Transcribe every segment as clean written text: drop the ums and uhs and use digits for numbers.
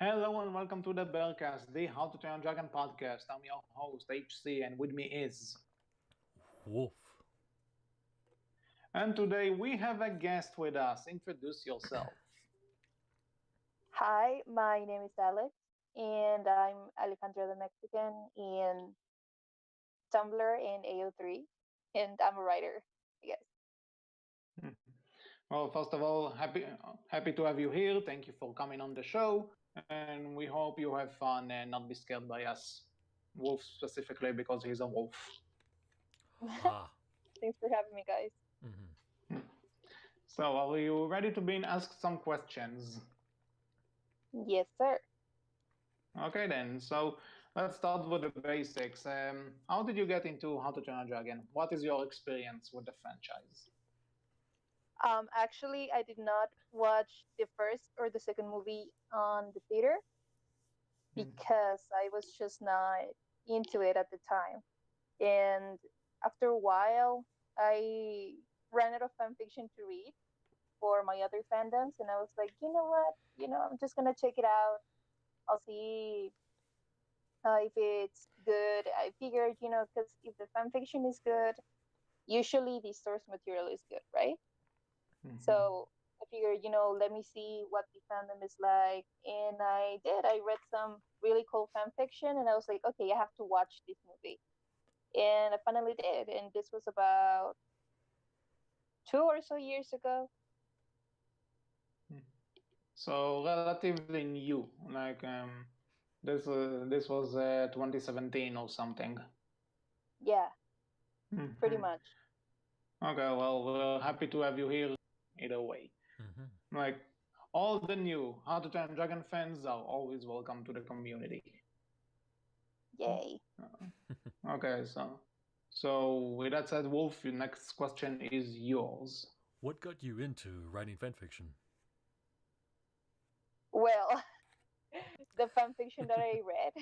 Hello and welcome to the Berkcast, the How to Train a Dragon podcast. I'm your host, HC, and with me is. Wolf. And today we have a guest with us. Introduce yourself. Hi, my name is Alex, and I'm Alejandrathemexican in Tumblr and AO3, and I'm a writer, I guess. Hmm. Well, first of all, happy to have you here. Thank you for coming on the show, and we hope you have fun and not be scared by us. Wolf specifically because he's a wolf. Ah. Thanks for having me, guys. Mm-hmm. Hmm. So, are you ready to be asked some questions? Yes, sir. Okay, then. So, let's start with the basics. How did you get into How to Train a Dragon? What is your experience with the franchise? Actually, I did not watch the first or the second movie on the theater Hmm. because I was just not into it at the time. And after a while, I ran out of fan fiction to read for my other fandoms, and I was like, you know what? I'm just gonna check it out. I'll see if it's good. I figured, because if the fan fiction is good, usually the source material is good, right? Mhm. So I figured, let me see what the fandom is like, and I did. I read some really cool fan fiction, and I was like, okay, I have to watch this movie, and I finally did. And this was about 2 or so years ago. Hmm. So relatively new, like this was 2017 or something. Yeah, pretty Mhm. much. Okay, well, we're happy to have you here either way. Mm-hmm. Like all the new How to Train Dragon fans are always welcome to the community. Yay. Okay, so with that said, Wolf, your next question is yours. What got you into writing fanfiction? Well, the fan fiction that I read,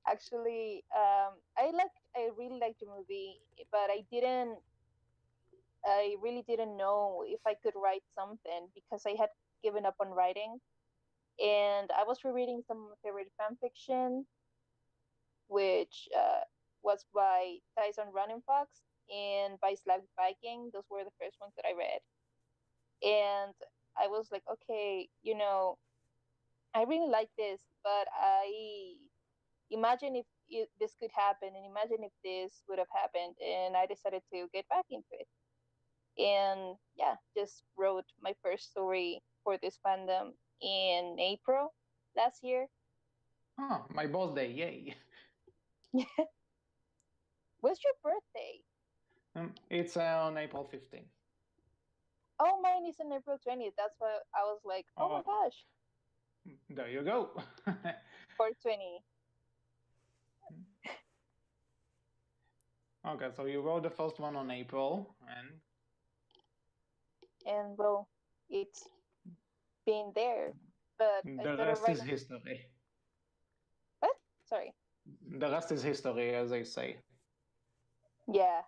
actually, I really liked the movie, but I really didn't know if I could write something because I had given up on writing. And I was rereading some of my favorite fan fiction, which was by Tyson Running Fox and by Slavic Viking. Those were the first ones that I read. And I was like, okay, I really like this, but I imagine if this could happen, and imagine if this would have happened. And I decided to get back into it. And yeah, just wrote my first story for this fandom in April last year. Ah, my birthday, yay! What's your birthday? It's on April 15th. Oh, mine is on April 20th. That's why I was like, oh my Oh, gosh, there you go. 420. Okay, so you wrote the first one on April, and And well, it's been there. But I the started rest is writing. history. What? Sorry. The rest is history, as they say. Yeah.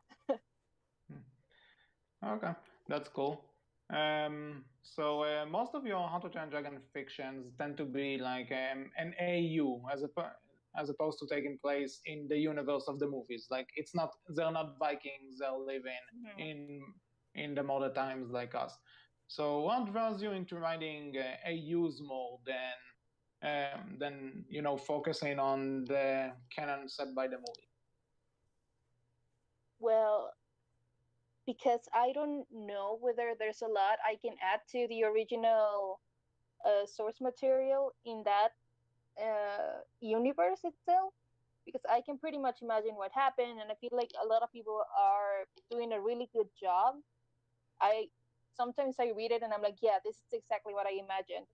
Okay, that's cool. So most of your How to Train Dragon fictions tend to be like an AU as opposed to taking place in the universe of the movies. Like they're not Vikings. They're living Mhm. in in the modern times like us. So what draws you into writing AUs more than focusing on the canon set by the movie? Well, because I don't know whether there's a lot I can add to the original source material in that universe itself, because I can pretty much imagine what happened, and I feel like a lot of people are doing a really good job. I Sometimes I read it and I'm like, yeah, this is exactly what I imagined,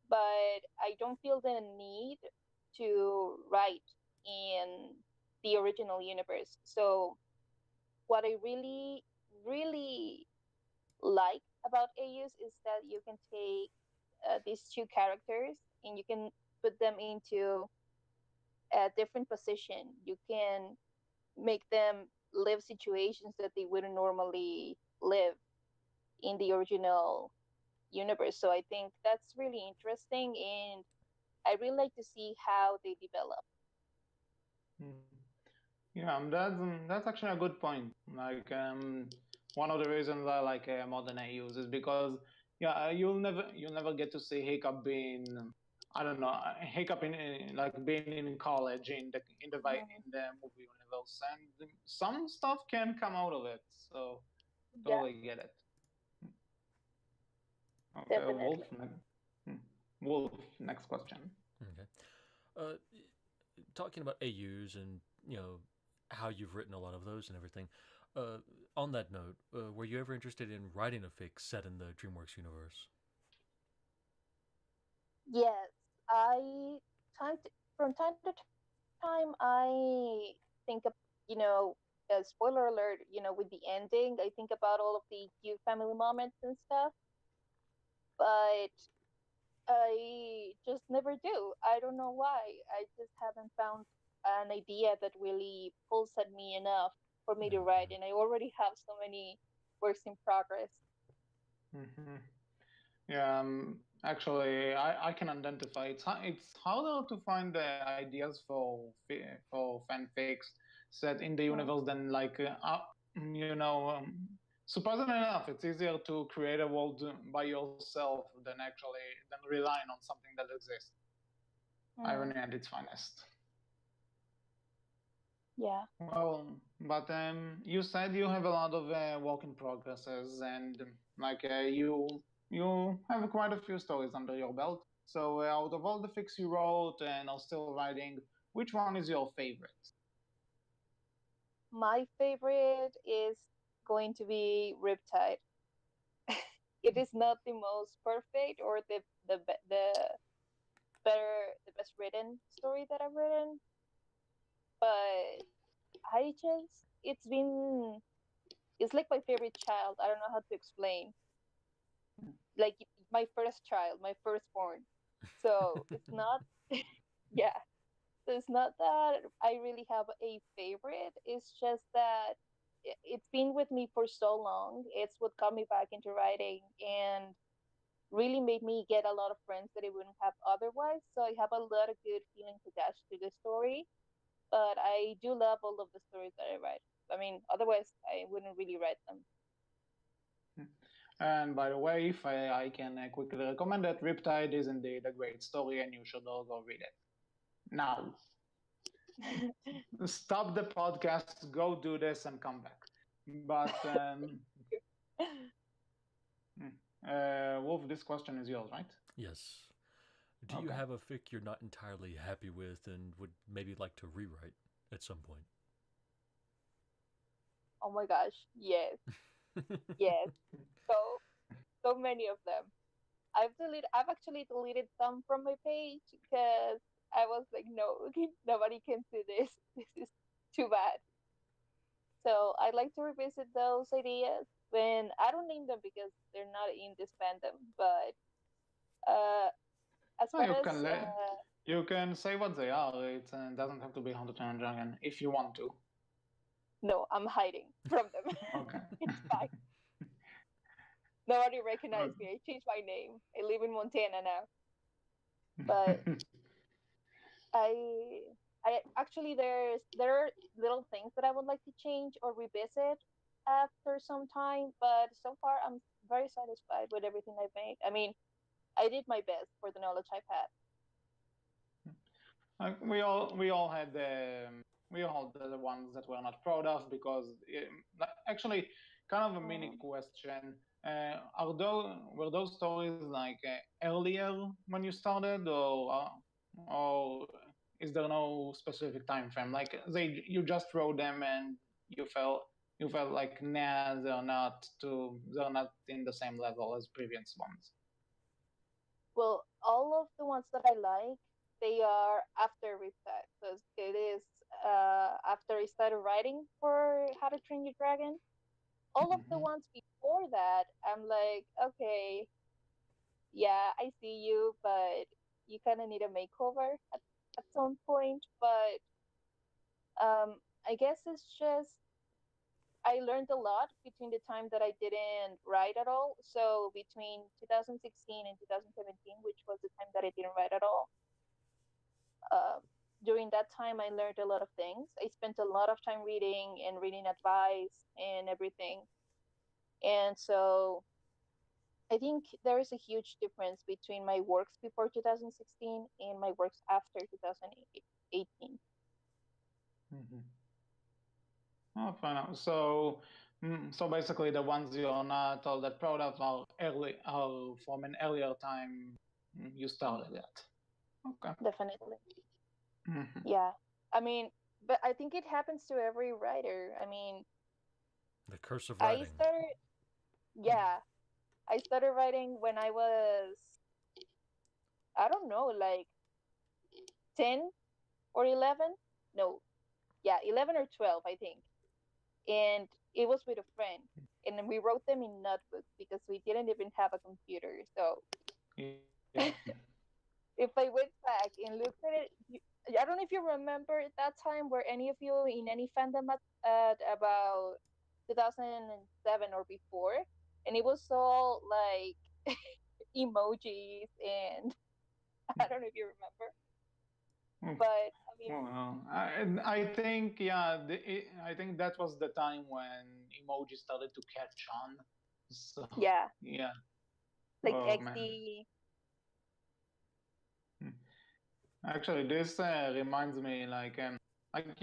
but I don't feel the need to write in the original universe. So what I really, really like about AUs is that you can take these two characters and you can put them into a different position. You can make them live situations that they wouldn't normally live in the original universe. So I think that's really interesting, and I really like to see how they develop. Mm. Yeah, that's actually a good point. Like, one of the reasons I like modern AUs is because yeah, you'll never get to see Hiccup being, I don't know, Hiccup in like being in college in the movie universe, and some stuff can come out of it. So Yeah, totally get it. Okay, Wolf. definitely. Hmm. Wolf. Next question. Okay. Uh, Talking about AUs and how you've written a lot of those and everything. Uh, on that note, were you ever interested in writing a fic set in the DreamWorks universe? Yes, I time to, from time to time I think of, you know, spoiler alert, with the ending, I think about all of the cute family moments and stuff, but I just never do. I don't know why. I just haven't found an idea that really pulls at me enough for me to write, and I already have so many works in progress. Hmm. Yeah, actually, I can identify. It's harder to find ideas for fanfics set in the Mm. universe than like you know. Surprisingly enough, it's easier to create a world by yourself than relying on something that exists. Mm. Irony at its finest. Yeah. Well, but you said you have a lot of work in progresses, and like you have quite a few stories under your belt. So out of all the fics you wrote and are still writing, which one is your favorite? My favorite is going to be Riptide. It is not the most perfect or the best written story that I've written, but I just it's like my favorite child. I don't know how to explain. Like my first child, my firstborn. So it's not yeah. So it's not that I really have a favorite. It's just that it's been with me for so long. It's what got me back into writing and really made me get a lot of friends that I wouldn't have otherwise. So I have a lot of good feelings attached to the story. But I do love all of the stories that I write. I mean, otherwise I wouldn't really write them. And by the way, if I can quickly recommend that Riptide is indeed a great story, and you should all go read it now. Stop the podcast, go do this, and come back. But Wolf, this question is yours, right? Yes. Do you Okay. have a fic you're not entirely happy with and would maybe like to rewrite at some point? Oh my gosh, yes, yes. So so many of them. I've actually deleted some from my page because I was like, no, nobody can see this. This is too bad. So I like to revisit those ideas when I don't name them because they're not in this fandom. But uh, as No, far as you can say what they are. It doesn't have to be Hunter and Dragon if you want to. no, I'm hiding from them. Okay. It's fine. Nobody recognized me. I changed my name. I live in Montana now. But I I actually there are little things that I would like to change or revisit after some time, but so far I'm very satisfied with everything I've made. I mean, I did my best for the knowledge I've had. We all had the ones that we're not proud of because actually kind of a mini Mm. question. Were those stories like earlier when you started, or is there no specific time frame? Like you just wrote them and you felt like nah, they're not in the same level as previous ones. Well, all of the ones that I like, they are after Reset, because it is after I started writing for How to Train Your Dragon. All of the Hmm. ones before that, I'm like, okay, yeah, I see you, but you kind of need a makeover at some point. But I guess it's just I learned a lot between the time that I didn't write at all. So between 2016 and 2017, which was the time that I didn't write at all, uh, during that time I learned a lot of things. I spent a lot of time reading and reading advice and everything. And so I think there is a huge difference between my works before 2016 and my works after 2018. Mm-hmm. Oh, fair enough. So, so basically, the ones you're not all that proud of are from an earlier time you started at. Okay. Definitely. Mm-hmm. Yeah. I mean, but I think it happens to every writer. I mean, The curse of I writing. started, yeah, I started writing when I was, I don't know, like 10 or 11. No, yeah, 11 or 12, I think. And it was with a friend. And then we wrote them in notebooks because we didn't even have a computer. So Yeah. if I went back and looked at it, I don't know if you remember that time, were any of you in any fandom at about 2007 or before, and it was all like emojis and I don't know if you remember, Mm. but I mean, Well, I think I think that was the time when emojis started to catch on. So yeah, yeah. like Oh man. XD. Hmm. Actually, this reminds me, like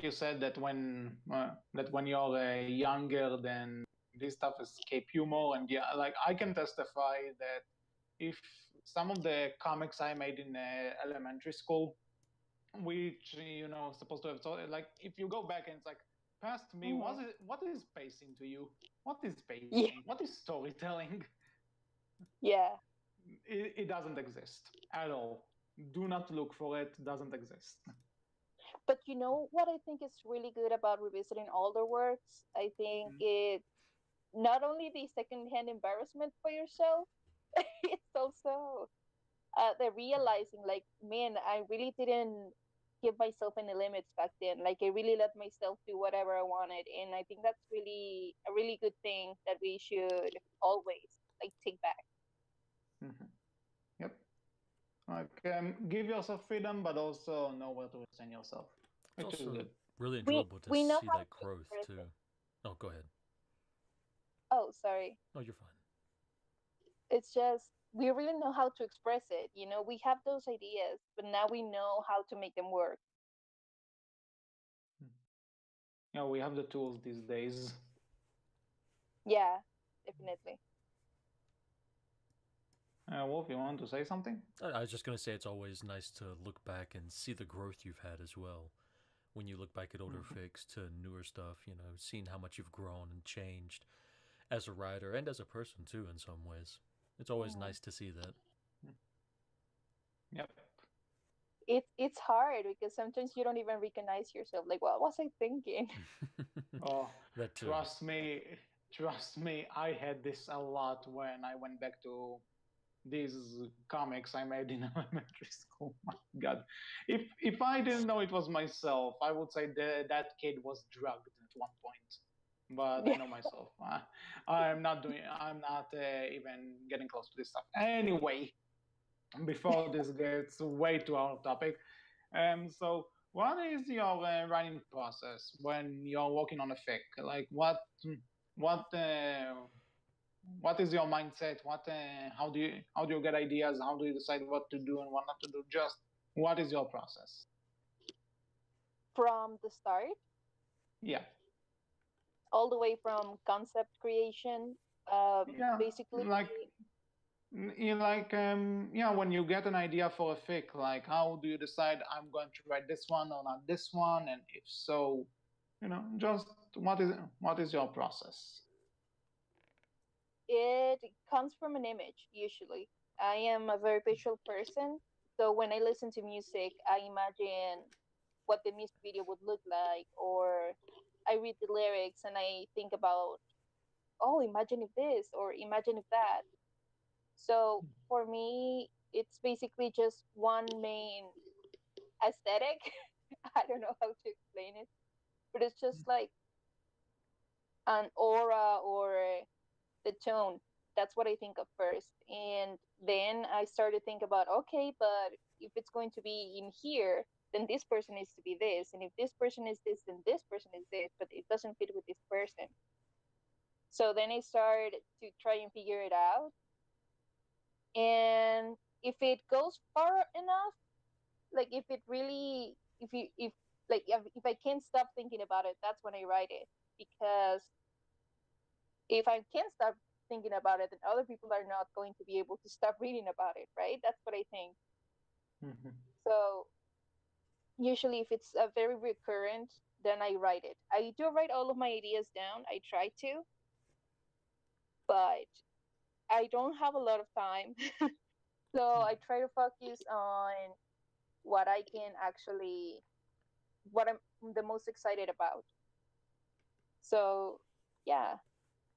you said that when you're younger, then this stuff escape you more, and yeah, like I can testify that if some of the comics I made in elementary school, which supposed to have taught, like if you go back and it's like past me, Mm-hmm. what is pacing to you? What is Yeah, pacing? What is storytelling? yeah. It doesn't exist at all. Do not look for it. Doesn't exist. But you know what I think is really good about revisiting older works? I think it's not only the secondhand embarrassment for yourself, it's also the realizing, like, man, I really didn't give myself any limits back then. Like, I really let myself do whatever I wanted, and I think that's really a really good thing that we should always like take back. Mm-hmm. Yep. Like give yourself freedom, but also know where to restrain yourself, It's which is also good. really We enjoyable to we know see how that to growth express too. it. Oh, go ahead. Oh, sorry. No, you're fine. It's just we really know how to express it. You know, we have those ideas, but now we know how to make them work. Yeah, we have the tools these days. Yeah, definitely. Wolf, you want to say something? I was just gonna say it's always nice to look back and see the growth you've had as well. When you look back at older Mm-hmm. fics to newer stuff, seeing how much you've grown and changed as a writer and as a person too in some ways. It's always Mhm. nice to see that. Yep. It's hard because sometimes you don't even recognize yourself. Like, what was I thinking? Oh, That too. trust me, trust me. I had this a lot when I went back to these comics I made in elementary school. My God, if I didn't know it was myself, I would say that kid was drugged at one point. But I know myself. I'm not even getting close to this stuff. Anyway, before this gets way too off topic, so what is your writing process when you're working on a fic? Like what what is your mindset? How do you get ideas? How do you decide what to do and what not to do? Just what is your process? From the start, Yeah, all the way from concept creation. yeah, Basically, yeah, when you get an idea for a fic, like how do you decide I'm going to write this one or not this one, and if so, just what is your process? it comes from an image, usually. I am a very visual person. So when I listen to music, I imagine what the music video would look like, or I read the lyrics and I think about, oh, imagine if this, or imagine if that. So for me, it's basically just one main aesthetic. I don't know how to explain it, but it's just like an aura or the tone. That's what I think of first. And then I started to think about, okay, but if it's going to be in here, then this person needs to be this. And if this person is this, then this person is this, but it doesn't fit with this person. So then I started to try and figure it out. And if it goes far enough, like if it really, if like if I can't stop thinking about it, that's when I write it. Because if I can't stop thinking about it, then other people are not going to be able to stop reading about it, right? That's what I think. Mhm. So usually, if it's a very recurrent, then I write it. I do write all of my ideas down. I try to, but I don't have a lot of time. So I try to focus on what I can actually, what I'm the most excited about. So yeah.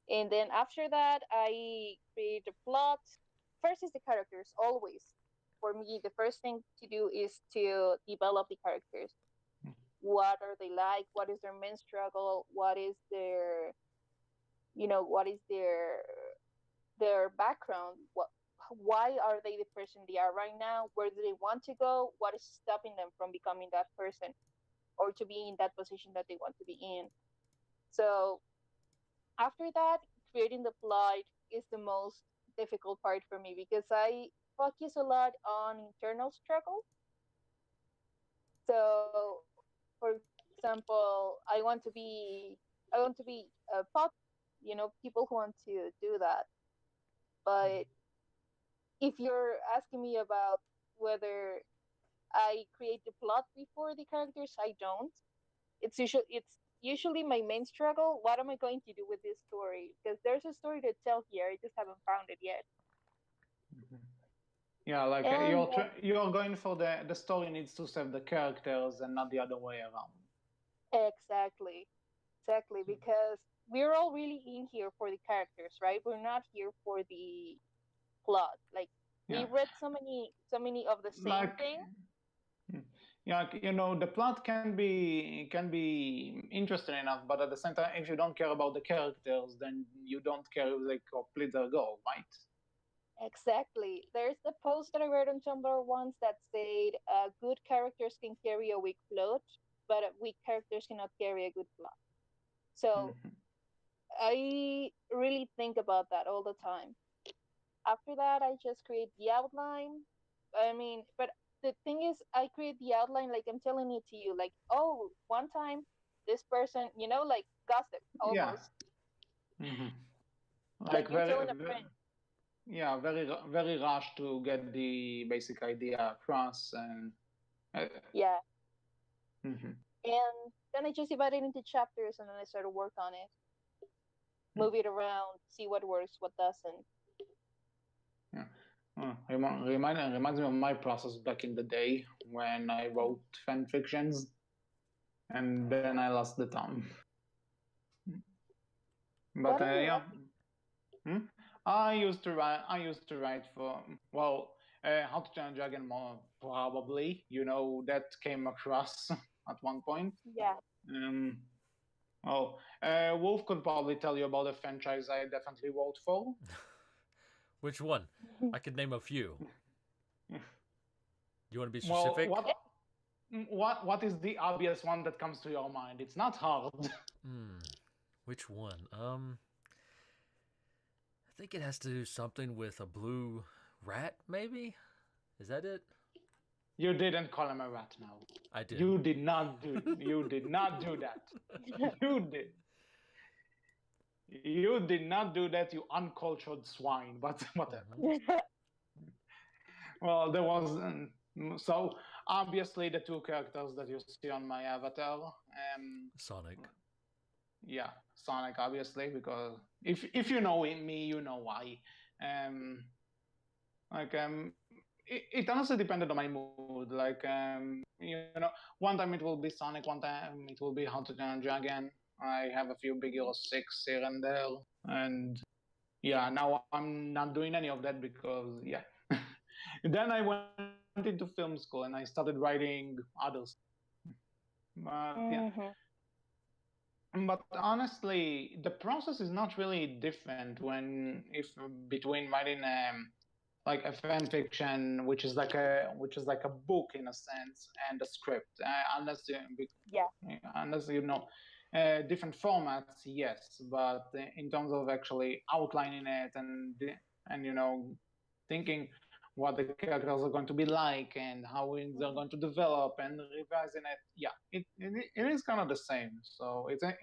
And then after that, I create a plot. First is the characters, always. For me, the first thing to do is to develop the characters. What are they like? What is their main struggle? What is their, what is their background? Why are they the person they are right now? Where do they want to go? What is stopping them from becoming that person or to be in that position that they want to be in? So after that, creating the plot is the most difficult part for me because I focus a lot on internal struggle. So, for example, I want to be a pop, people who want to do that. But if you're asking me about whether I create the plot before the characters, I don't. It's usually my main struggle. What am I going to do with this story? Because there's a story to tell here. I just haven't found it yet. Mhm. Yeah, like And you're going for the story needs to serve the characters and not the other way around. exactly, exactly, because we're all really in here for the characters, right? We're not here for the plot. Like Yeah, we read so many of the same like thing. yeah, the plot can be interesting enough, but at the same time, if you don't care about the characters, then you don't care if they complete their goal, right? Exactly. There's the post that I read on Tumblr once that said, "Good characters can carry a weak plot, but weak characters cannot carry a good plot." So Mhm. I really think about that all the time. After that, I just create the outline. I mean, but the thing is, I create the outline like I'm telling it to you, like, oh, one time this person, like gossip Yeah. almost, Hmm. like Like you're telling a friend. yeah, very rushed to get the basic idea across, and uh, Yeah. mhm. And then I just divide it into chapters and then I start to work on it, move it around, see what works, what doesn't. Yeah. Reminds me of my process back in the day when I wrote fan fictions, and then I lost the time. But What are you yeah, writing? hmm? I used to write for, well, How to Train a Dragon more probably. That came across at one point. Yeah. Um, oh, Wolf could probably tell you about a franchise I definitely wrote for. Which one? I could name a few. You want to be Well, specific? what is the obvious one that comes to your mind? It's not hard. Hmm. Which one? I think it has to do something with a blue rat, maybe? Is that it? You didn't call him a rat now. I did. You did not do that. You did. You did not do that, you uncultured swine. But whatever. Mhm. Well, there was so obviously the two characters that you see on my avatar. Sonic. Yeah, Sonic, obviously, because if you know me, you know why. Um, like it honestly depended on my mood. Like one time it will be Sonic, one time it will be How to Train a Dragon. I have a few Big Hero 6 here and there, and yeah, now I'm not doing any of that because yeah. Then I went into film school and I started writing others. But yeah, Hmm. But honestly, the process is not really different when if between writing like a fan fiction, which is like a book in a sense, and a script, Yeah. unless you know different formats, yes. But in terms of actually outlining it and thinking what the characters are going to be like and how they're Mhm. going to develop and revising it, yeah, it is kind of the same. So it's Yeah.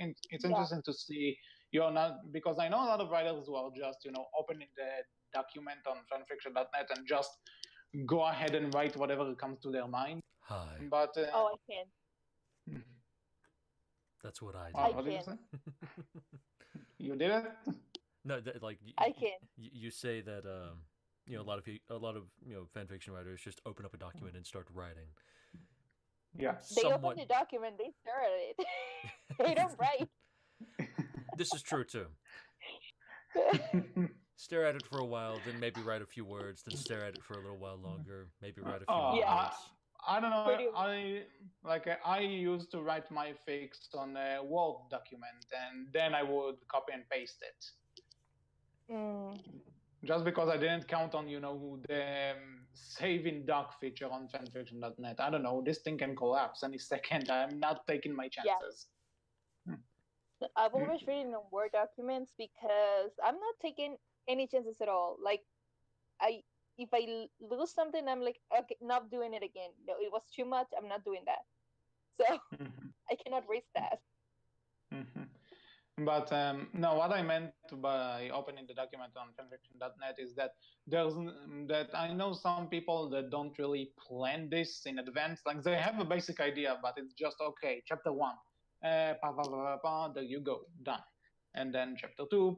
interesting to see you're not, because I know a lot of writers who are just opening the document on fanfiction.net and just go ahead and write whatever comes to their mind. Hi, But Oh, I can. that's what I I what did you can. say? You did it? No, like I can. you say that a lot of fan fiction writers just open up a document and start writing. Yeah. They open Somewhat. the document, they stare at it. They don't write. This is true too. Stare at it for a while, then maybe write a few words, then stare at it for a little while longer, maybe write a few more Yeah. words. I don't know. Pretty. I used to write my fix on a Word document, and then I would copy and paste it. Mm, Just because I didn't count on the save in doc feature on fanfiction.net. I don't know. This thing can collapse any second. I'm not taking my yeah. chances. I've always written on Word documents because I'm not taking any chances at all. Like I if I lose something, I'm like, okay, not doing it again. No, it was too much. I'm not doing that. So I cannot risk that. But no, what I meant by opening the document on fanfiction.net is that that I know some people that don't really plan this in advance. Like they have a basic idea, but it's just okay. Chapter one, there you go, done. And then chapter two,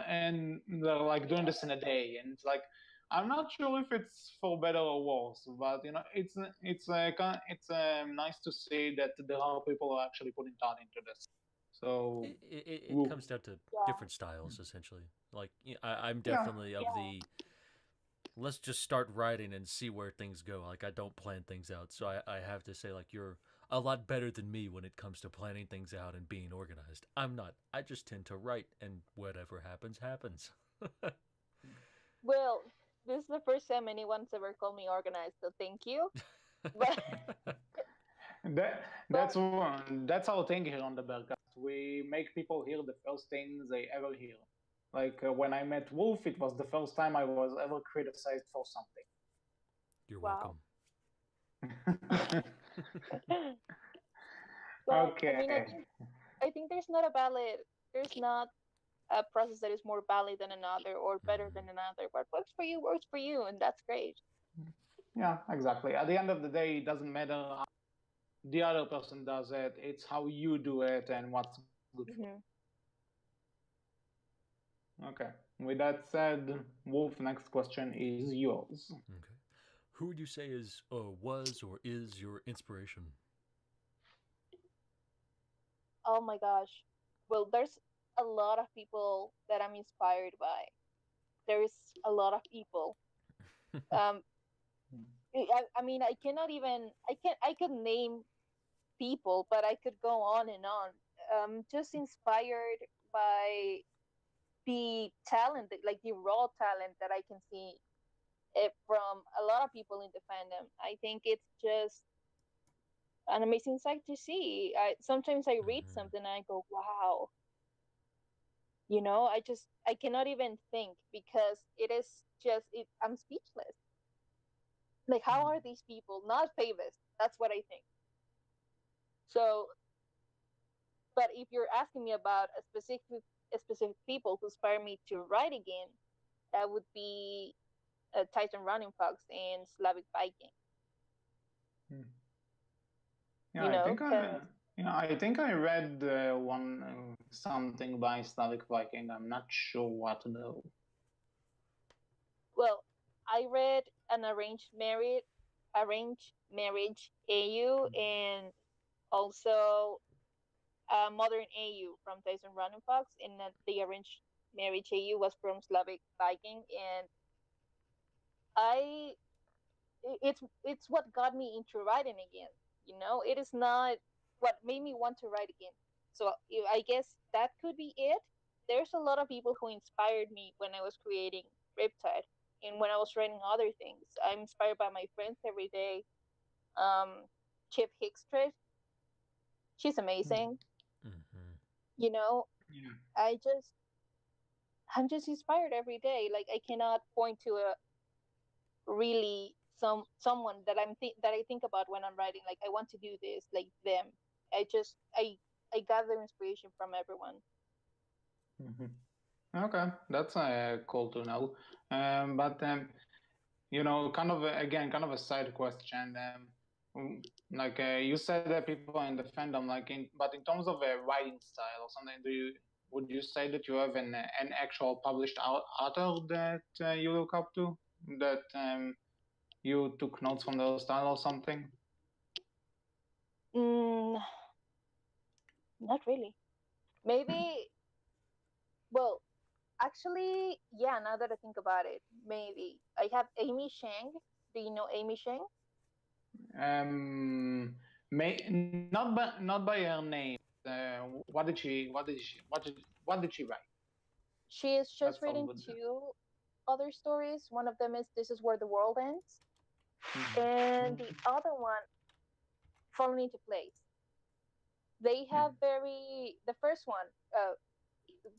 and they're like doing this in a day, and it's like I'm not sure if it's for better or worse, but it's nice to see that there are people who are actually putting thought into this. So, It woo. comes down to Yeah. different styles essentially. Like I'm Yeah. definitely of the let's just start writing and see where things go. Like I don't plan things out, so I have to say like you're a lot better than me when it comes to planning things out and being organized. I'm not. I just tend to write, and whatever happens, happens. Well, this is the first time anyone's ever called me organized, so thank you. But That but that's our thing here on the Berkcast. We make people hear the first things they ever hear. Like when I met Wolf, it was the first time I was ever criticized for You're wow. welcome. something. But I mean, Okay. I think there's not a process that is more valid than another or better than another. What works for you, and that's great. Yeah, exactly. At the end of the day, it doesn't matter how the other person does it. It's how you do it and what's good for Hmm. you. Okay. With that said, Wolf, next question is yours. Okay. Who would you say is was or is your inspiration? Oh my gosh. Well, there's a lot of people that I'm inspired by. There's a lot of people. Um, I mean, I cannot even. I could name people, but I could go on and on. Just inspired by the talent, like the raw talent that I can see from a lot of people in the fandom. I think it's just an amazing sight to see. Sometimes I read Mhm. something and I go, "Wow." I cannot even think because it is just it. I'm speechless. Like, how are these people not famous? That's what I think. So, but if you're asking me about a specific people who inspire me to write again, that would be Titan Running Fox and Slavic Viking. Yeah, You I know, think I, because I think I read one something by Slavic Viking. I'm not sure what though. well, I read an arranged marriage AU and also modern AU from Tyson Running Fox, and the arranged marriage AU was from Slavic Viking, and I it's what got me into writing again. It is not what made me want to write again. So I guess that could be it. There's a lot of people who inspired me when I was creating Riptide and when I was writing other things. I'm inspired by my friends every day. Um, Chip Hickstrid, she's amazing. Mm-hmm. You know, Yeah. I just I'm just inspired every day. Like I cannot point to a really someone that that I think about when I'm writing. Like I want to do this like them. I just I gather inspiration from everyone. Okay, that's cool to know. But kind of again, kind of a side question. Like you said that people in the fandom, but in terms of a writing style or something, would you say that you have an actual published author that you look up to, that you took notes from their style or something? Mm, not really. Maybe. Well, actually, yeah. Now that I think about it, maybe I have Amy Shang. Do you know Amy Shang? Not by her name. What did she write? She is Let's just start written with that. two other stories. One of them is This Is Where the World Ends, Mhm. and the other one, Falling into Place. They have the first one,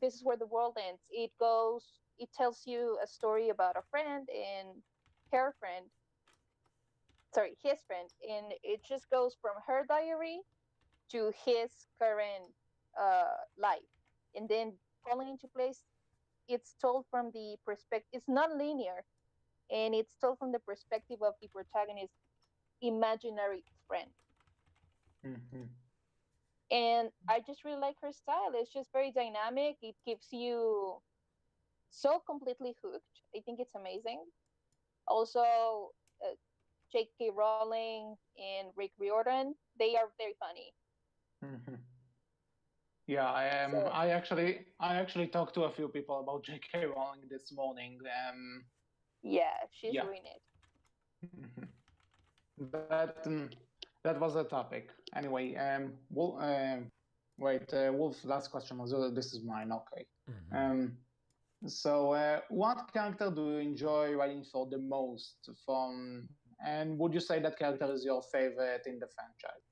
This Is Where the World Ends. It tells you a story about a friend and her friend, sorry, his friend, and it just goes from her diary to his current life. And then Falling into Place, it's told from the perspective, it's not linear, and it's told from the perspective of the protagonist's imaginary friend. Mhm. And I just really like her style. It's just very dynamic. It keeps you so completely hooked. I think it's amazing. Also, J.K. Rowling and Rick Riordan, they are very funny. Mhm. Yeah, So I actually talked to a few people about J.K. Rowling this morning. yeah, she's Yeah. doing it. Mhm. That that was a topic. Anyway, wait, Wolf's last question was this is mine. Okay. Mm-hmm. Um, so, what character do you enjoy writing for the most from, and would you say that character is your favorite in the franchise?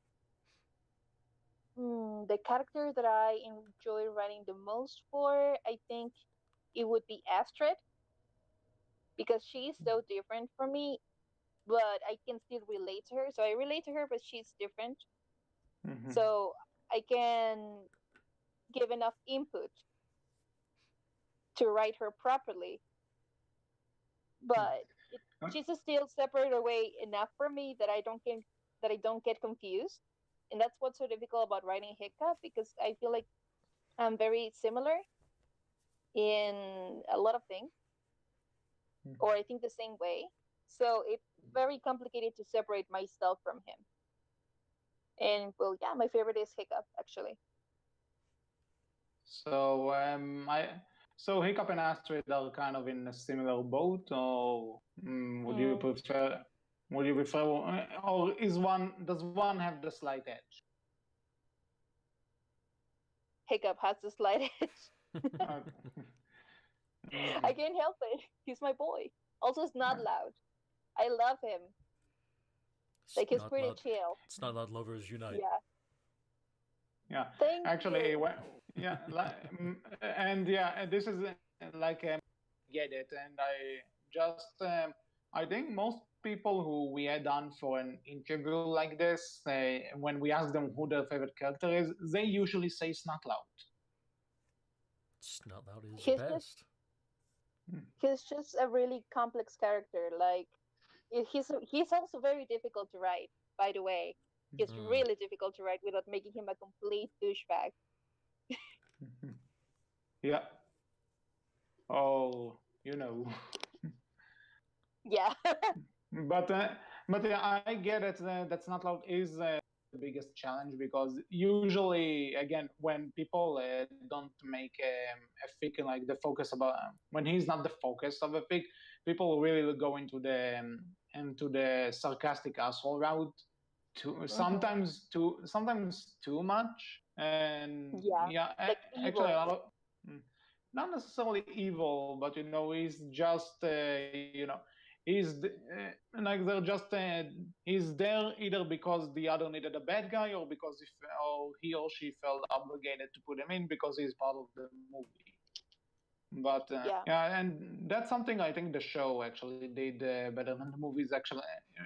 The character that I enjoy writing the most for, I think it would be Astrid, because she's so different from me, but I can still relate to her. So I relate to her, but she's different. Mhm. So I can give enough input to write her properly, but she's still separate away enough from me that I don't get confused. And that's what's so difficult about writing Hiccup, because I feel like I'm very similar in a lot of things, or I think the same way. So it's very complicated to separate myself from him. And well, yeah, my favorite is Hiccup actually. So Hiccup and Astrid are kind of in a similar boat, or would you Mm, prefer? Would you prefer, or does one have the slight edge? Hiccup has the slight edge. Okay. I Mhm. can't help it. He's my boy. Also, it's not loud. I love him. It's Like he's not pretty loud. chill. It's not loud. Lovers unite. Yeah. Yeah, Thank actually, you. yeah, and yeah, this is get it, and I think most people who we had on for an interview like this, when we ask them who their favorite character is, they usually say Snotlout. It's not loud is the He's just best. he's just a really complex character. Like he's also very difficult to write. By the way, he's Mm. really difficult to write without making him a complete douchebag. Yeah. Oh, you know. Yeah. but uh, but yeah, I get it. That Snotlout is the biggest challenge, because usually, again, when people don't make a fic like the focus about, when he's not the focus of a fic, people really go into the sarcastic asshole route, hmm sometimes too much. And Yeah, yeah, like actually, a evil. lot of, mm, not necessarily evil, but he's just like they're just he's there either because the other needed a bad guy, or because if or he or she felt obligated to put him in because he's part of the movie. But Yeah, yeah, and that's something I think the show actually did better than the movies. Actually,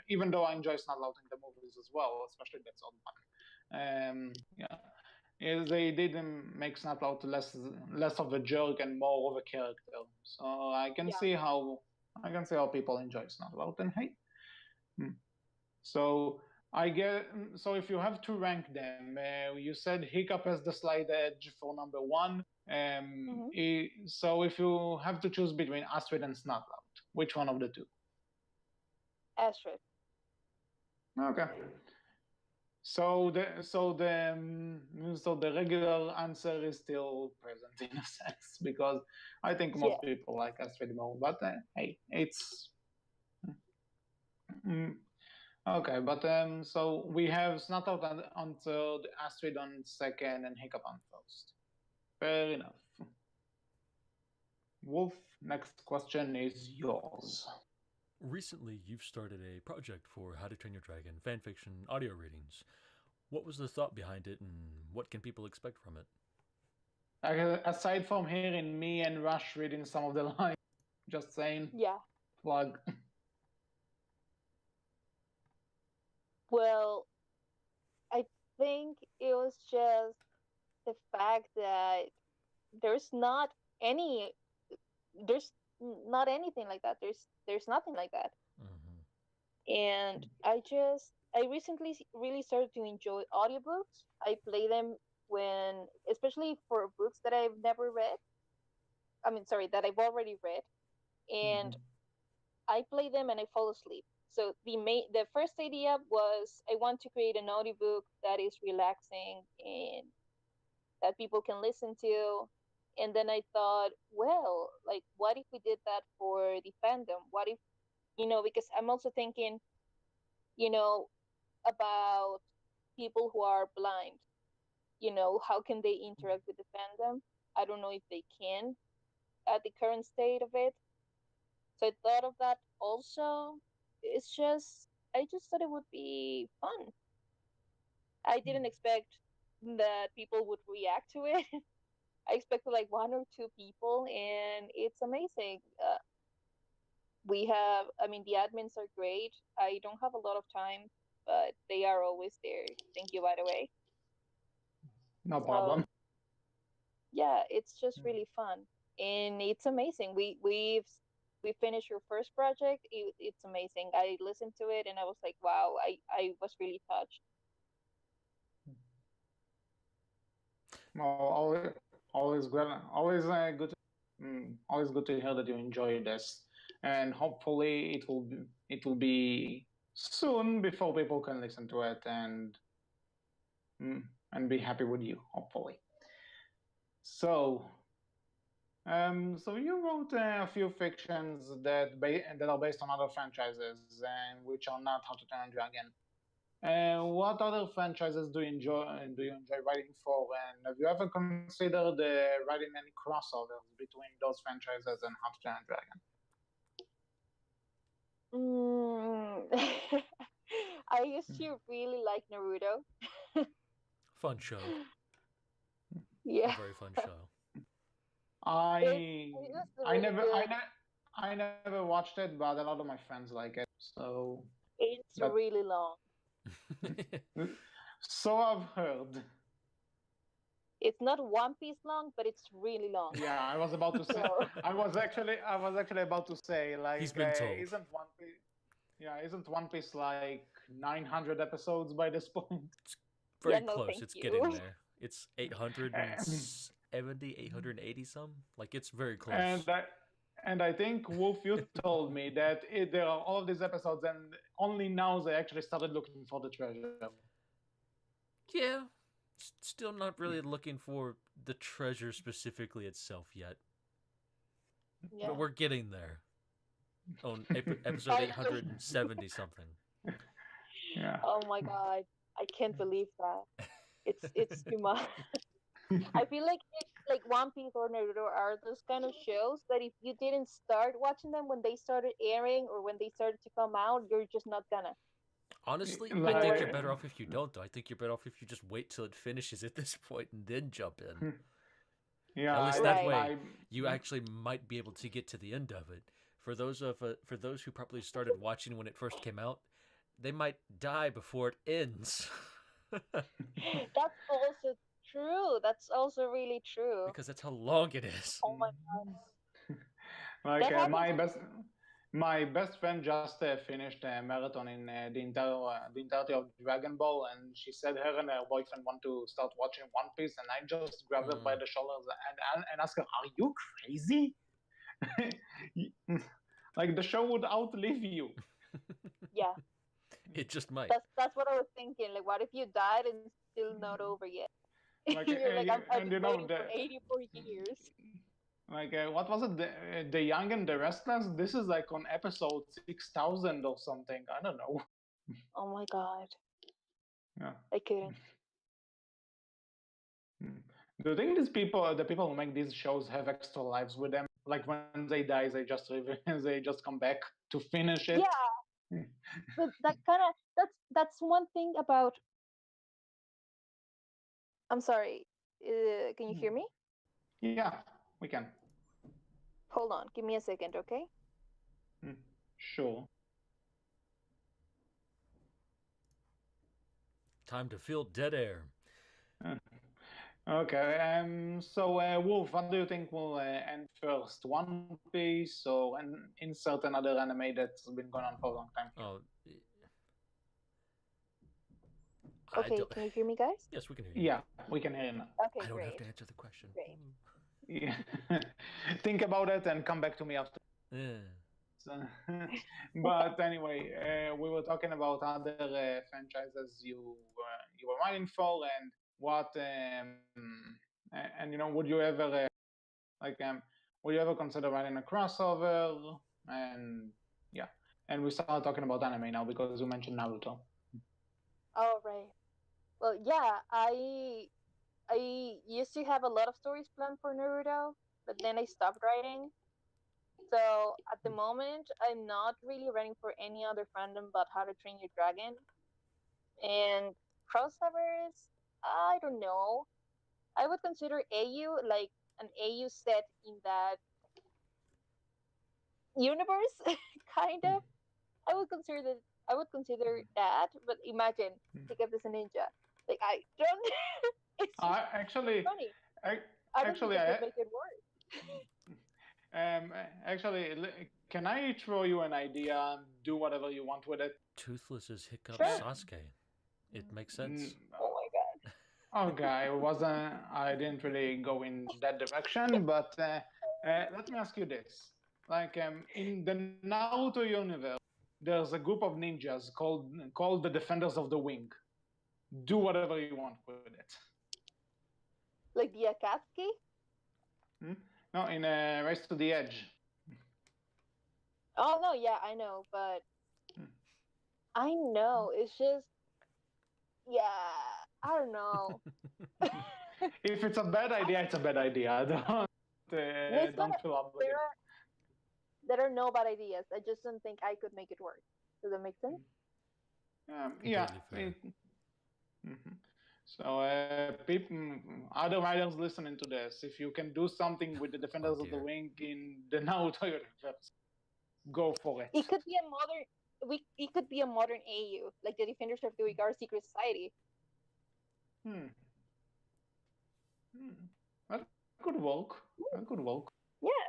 even though I enjoy Snotlout in the movies as well, especially that's old one. Yeah, they did make Snotlout less of a jerk and more of a character. So yeah, I can see how people enjoy Snotlout. And hey, hmm. So I get so if you have to rank them, you said Hiccup as the slight edge for number one. hmm So if you have to choose between Astrid and Snotlout, which one of the two? Astrid. Okay. So the regular answer is still present in a sense because I think Yeah, most people like Astrid more. But hey, it's mm, okay. But so we have Snotlout on third, Astrid on second, and Hiccup on first. Fair enough. Wolf, next question is yours. Recently, you've started a project for How to Train Your Dragon fanfiction audio readings. What was the thought behind it, and what can people expect from it? Aside from hearing me and Rush reading some of the lines, just saying, yeah. plug. Well, I think it was just the fact that there's not any, there's not anything like that. There's nothing like that. Mm-hmm. And I recently really started to enjoy audiobooks. I play them when, especially for books that I've never read. I mean, sorry, that I've already read, and Mhm. I play them and I fall asleep. So the first idea was I want to create an audiobook that is relaxing and that people can listen to. And then I thought, well, like, what if we did that for the fandom? What if, because I'm also thinking, you know, about people who are blind. How can they interact with the fandom? I don't know if they can at the current state of it. So I thought of that also. I just thought it would be fun. I didn't expect that people would react to it. I expected like one or two people, and it's amazing. I mean, the admins are great. I don't have a lot of time, but they are always there. Thank you, by the way. No problem. So yeah, it's just really fun, and it's amazing. We finished your first project. It's amazing. I listened to it, and I was like, wow. I was really touched. Well, always good. Always good to hear that you enjoy this, and hopefully it will be soon before people can listen to it mm, and be happy with you. Hopefully. So so you wrote a few fictions that are based on other franchises and which are not How to Train a Dragon. What other franchises do you enjoy writing for? And have you ever considered writing any crossovers between those franchises and How to Train a Dragon? Mm. I used to really like Naruto. Fun show. A Yeah, very fun show. I it was I really never I good. ne- I never watched it, but a lot of my friends like it. So It's that really long. so I've heard. It's not One Piece long, but it's really long. Yeah, I was about to say. So I was actually about to say He's like, been told. isn't One Piece like 900 episodes by this point? It's yeah, very no, close. thank It's getting you. there. It's 870, 880 some. Like, it's very and close. I and I think Wolf, you told me that there are all these episodes, and only now they actually started looking for the treasure. Yeah. Still not really looking for the treasure specifically itself yet. Yeah. But we're getting there. On episode I just 870 something. Yeah. oh my god, I can't believe that. It's too much. I feel like One Piece or Naruto are those kind of shows that if you didn't start watching them when they started airing or when they started to come out, you're just not gonna. Honestly, I You know think what you're I better mean? off if you don't, though. I think you're better off if you just wait till it finishes at this point and then jump in. Yeah, At least that Right. way, you actually might be able to get to the end of it. For those who probably started watching when it first came out, they might die before it ends. That's also true. That's also really true. Because that's how long it is. Oh my god. Like That happens. my best friend just finished a marathon in the entirety of Dragon Ball, and she said her and her boyfriend want to start watching One Piece, and I just grabbed her by the shoulders and asked her, "Are you crazy? Like the show would outlive you." Yeah. It just might. That's what I was thinking. Like, what if you died and still not over yet? Like, You're like, I've and been you know waiting for 84 years. like what was it? The Young and the Restless. This is like on episode 6,000 or something. I don't know. Oh my god. Yeah. I couldn't. Do you think the people who make these shows, have extra lives with them? Like when they die, they just they just come back to finish it. Yeah, but that's one thing about. I'm sorry. Can you hear me? Yeah, we can. Hold on. Give me a second, okay? Sure. Time to fill dead air. Okay. So, Wolf, what do you think will end first? One Piece or insert another anime that's been going on for a long time? Oh. Okay, can you hear me, guys? Yes, we can hear you. Yeah, we can hear you now. Okay, I don't great. have to answer the question. Great. Yeah. Think about it and come back to me after. Yeah. So, but anyway, we were talking about other franchises you were writing for, and what and you know, would you ever like would you ever consider writing a crossover? And yeah, and we started talking about anime now because you mentioned Naruto. Oh, right. Well, yeah, I used to have a lot of stories planned for Naruto, but then I stopped writing. So at the moment, I'm not really writing for any other fandom but How to Train Your Dragon. And crossovers, I don't know. I would consider AU like an AU set in that universe, kind of. I would consider that. I would consider that. But imagine, pick up as a ninja. Like I don't. It's just Actually, funny. I, I don't actually, think I I could make it work. actually, can I throw you an idea? Do whatever you want with it. Toothless's Hiccup Sure. Sasuke. It makes sense. Oh my god. Okay, I didn't really go in that direction, but let me ask you this: like in the Naruto universe, there's a group of ninjas called the Defenders of the Wing. Do whatever you want with it. Like the Akatsuki? No, in Race to the Edge. Oh no, yeah, I know, but I know it's just, yeah, I don't know. If it's a bad idea, it's a bad idea. Don't fill up with it. There are no bad ideas. I just don't think I could make it work. Does that make sense? Yeah. So, people, other writers listening to this, if you can do something with the Defenders of the Wing in the Naruto universe, go for it. It could be a modern. It could be a modern AU, like the Defenders of the Wing are secret society. That could work. That could work. Yeah,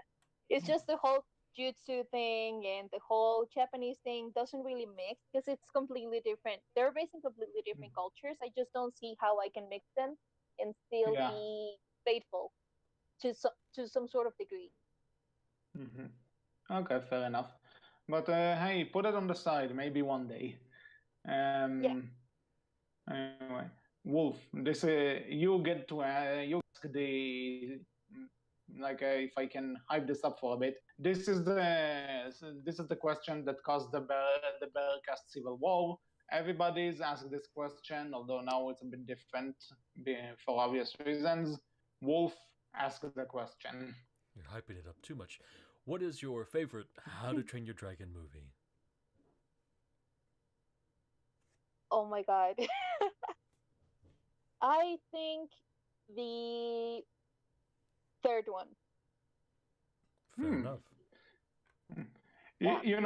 it's just the whole jutsu thing and the whole Japanese thing doesn't really mix because it's completely different. They're based in completely different cultures. I just don't see how I can mix them and still be faithful to some sort of degree. Okay, fair enough. But hey, put it on the side. Maybe one day. Yeah. Anyway, Wolf, this you get to you ask the like if I can hype this up for a bit. This is the question that caused the Berkcast civil war. everybody's asked this question, although now it's a bit different for obvious reasons. Wolf asked the question. You're hyping it up too much. What is your favorite How to Train Your Dragon movie? Oh my god. I think the third one. Fair enough. Yeah. You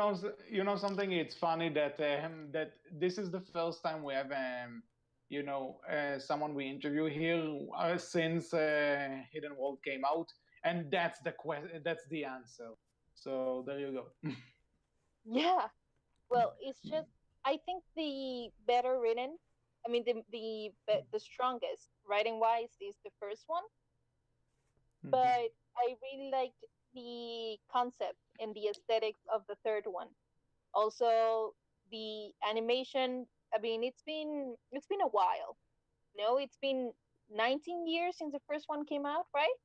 know something. It's funny that that this is the first time we have someone we interview here since Hidden World came out, and that's the answer. So there you go. Yeah. Well, it's just I think the better written. I mean, the strongest writing wise is the first one, but I really liked the concept and the aesthetics of the third one. Also, the animation. I mean, it's been a while. No, it's been 19 years since the first one came out, right?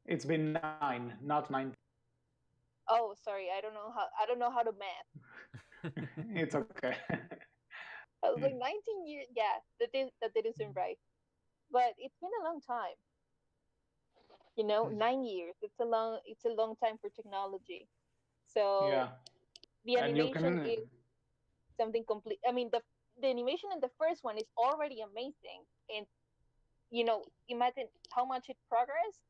It's been 9, not 19. Oh, sorry, I don't know how to math. It's okay. I was like 19 years. Yeah, that didn't seem right. But it's been a long time. 9 years. It's a long time for technology. So Yeah, the and you animation can. is something complete. I mean, the animation in the first one is already amazing, and imagine how much it progressed.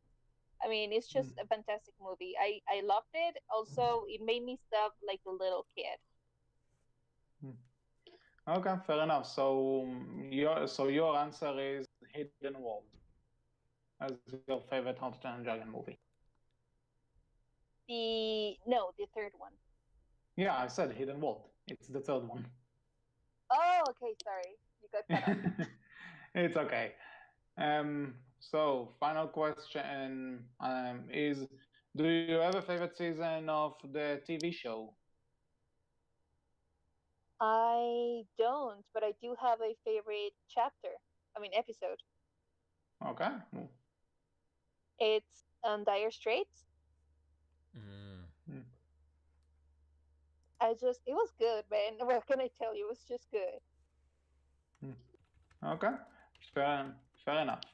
I mean, it's just a fantastic movie. I loved it. Also, it made me stop like a little kid. Okay, fair enough. So your answer is Hidden World as your favorite How to Train Your Dragon movie. The third one. Yeah, I said Hidden World. It's the third one. Oh, okay. Sorry, you got cut off. It's okay. So final question is: do you have a favorite season of the TV show? I don't, but I do have a favorite chapter. I mean, episode. Okay. It's Dire Straits. Mm. It was good, man. What can I tell you? It was just good. Okay. Fair enough.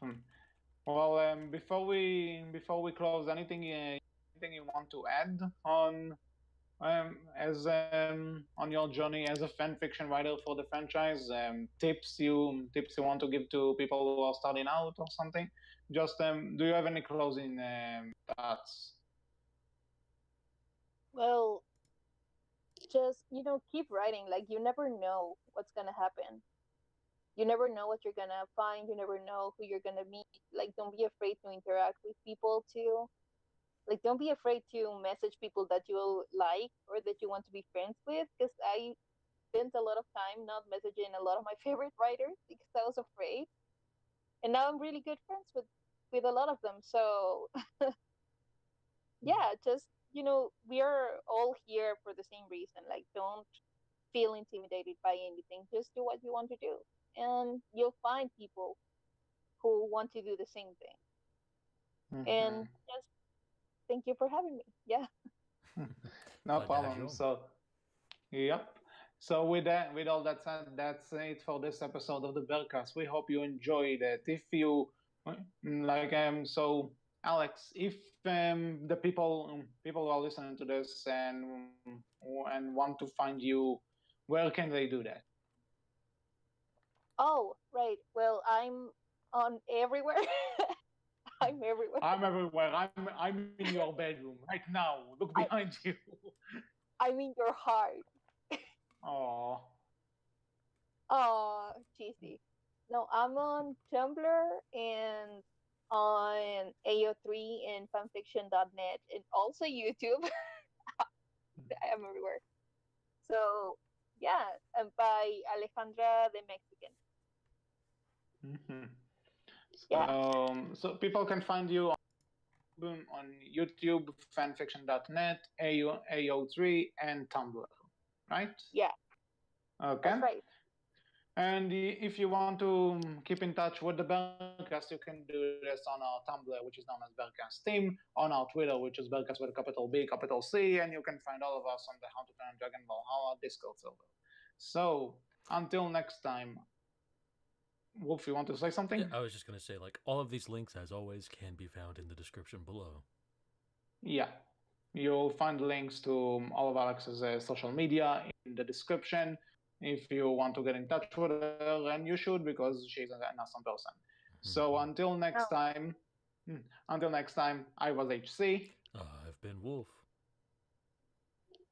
Well, before we close, anything you want to add on as on your journey as a fan fiction writer for the franchise? Tips you want to give to people who are starting out or something? Just do you have any closing thoughts? Well, just keep writing. Like you never know what's gonna happen. You never know what you're gonna find. You never know who you're gonna meet. Like don't be afraid to interact with people too. Like don't be afraid to message people that you like or that you want to be friends with. Because I spent a lot of time not messaging a lot of my favorite writers because I was afraid, and now I'm really good friends with a lot of them. So yeah, just we are all here for the same reason. Like don't feel intimidated by anything. Just do what you want to do, and you'll find people who want to do the same thing. And just thank you for having me. Yeah. No Glad to have you problem. on. So, yep. So with all that said, that's it for this episode of the Berkcast. We hope you enjoyed it. If you so Alex, if the people who are listening to this and want to find you, where can they do that? Oh, right. Well, I'm on everywhere. I'm everywhere. I'm everywhere. I'm in your bedroom right now. Look behind you. I'm in your heart. Oh. Oh, cheesy. No, I'm on Tumblr and on AO3 and fanfiction.net and also YouTube. I am everywhere. So, yeah, by Alejandrathemexican. Mm-hmm. Yeah. So people can find you on YouTube, fanfiction.net, AO3, and Tumblr, right? Yeah. Okay. That's right. And if you want to keep in touch with the Berkcast, you can do this on our Tumblr, which is known as Berkcast Team, on our Twitter, which is Berkcast with a capital B, capital C, and you can find all of us on the How to Train Dragon Valhalla Discord server. So, until next time. Wolf, you want to say something? Yeah, I was just going to say, like, all of these links, as always, can be found in the description below. Yeah. You'll find links to all of Alex's social media in the description if you want to get in touch with her, and you should because she's an awesome person. So until next time, I was HC. I've been Wolf.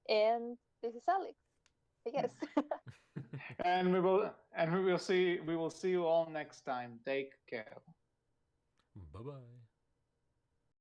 And this is Alex, I guess. And we will see you all next time. Take care. Bye-bye.